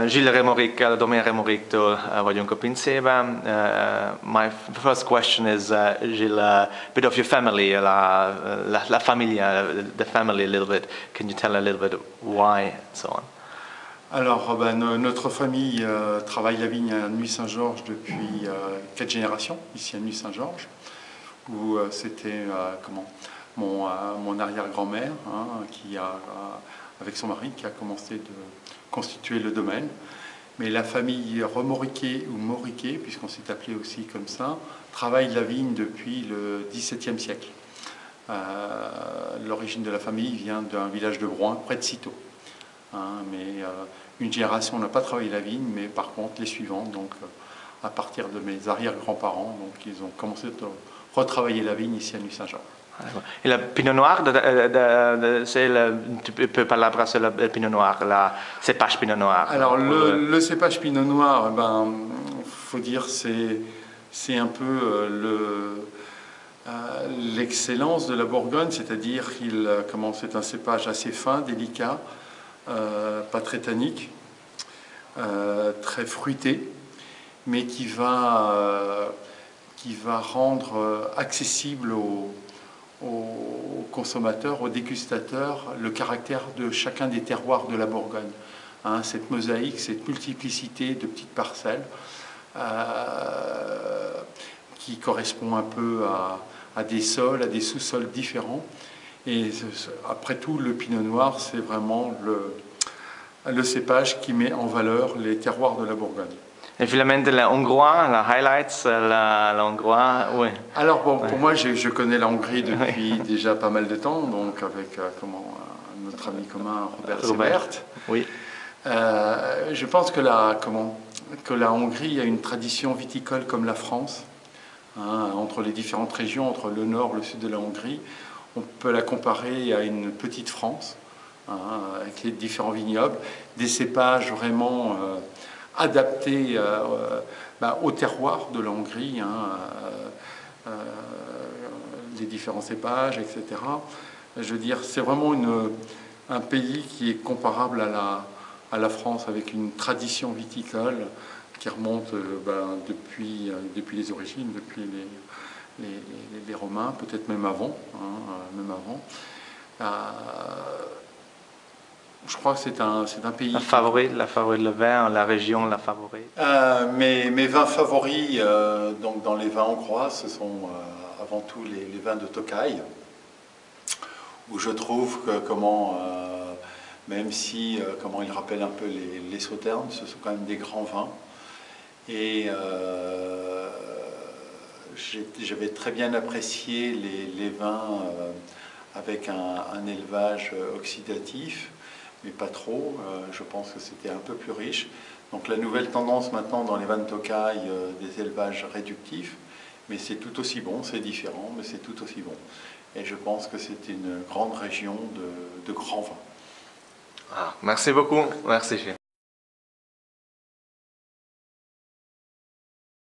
Gilles Remoric, Domaine Remorictól vagyunk a pincében. My first question is, Gilles, a bit of your family, la familia, the family a little bit. Can you tell a little bit why and so on? Alors, notre famille travaille la vigne à Nuits-Saint-Georges depuis 4 générations, ici à Nuits-Saint-Georges, où c'était mon arrière-grand-mère qui a, avec son mari, qui a commencé de constituer le domaine. Mais la famille Remoriquet ou Moriquet, puisqu'on s'est appelé aussi comme ça, travaille la vigne depuis le XVIIe siècle. L'origine de la famille vient d'un village de Broin, près de Cîteaux. Mais une génération n'a pas travaillé la vigne, mais par contre les suivantes, donc à partir de mes arrière-grands-parents, donc ils ont commencé à retravailler la vigne ici à Nuits-Saint-Georges. Et le pinot noir, tu peux parler après sur le pinot noir, la cépage pinot noir. Alors le cépage pinot noir, faut dire c'est un peu l'excellence de la Bourgogne, c'est-à-dire c'est un cépage assez fin, délicat, pas très tannique, très fruité, mais qui va rendre accessible aux consommateurs, aux dégustateurs, le caractère de chacun des terroirs de la Bourgogne. Cette mosaïque, cette multiplicité de petites parcelles qui correspond un peu à des sols, à des sous-sols différents. Et après tout, le pinot noir, c'est vraiment le cépage qui met en valeur les terroirs de la Bourgogne. Et finalement, le hongrois, la highlights, la hongrois, oui. Alors bon, pour moi, je connais la Hongrie depuis déjà pas mal de temps, donc avec notre ami commun Robert Sebert. Oui. Je pense que la Hongrie a une tradition viticole comme la France, entre les différentes régions, entre le nord et le sud de la Hongrie. On peut la comparer à une petite France, avec les différents vignobles, des cépages vraiment adaptés au terroir de la Hongrie, les différents cépages, etc. Je veux dire, c'est vraiment un pays qui est comparable à la France, avec une tradition viticole qui remonte depuis les origines, depuis les Romains, peut-être même avant. Je crois que c'est un pays... La favorite, le vin, la région, la favorite. Mes vins favoris, donc dans les vins hongrois, ce sont avant tout les vins de Tokaj, où je trouve que même si ils rappellent un peu les sauternes, ce sont quand même des grands vins. Et j'avais très bien apprécié les vins avec un élevage oxydatif, mais pas trop. Je pense que c'était un peu plus riche. Donc la nouvelle tendance maintenant dans les vins de Tokaj, des élevages réductifs, mais c'est tout aussi bon, c'est différent, mais c'est tout aussi bon. Et je pense que c'est une grande région de grands vins. Merci beaucoup, merci.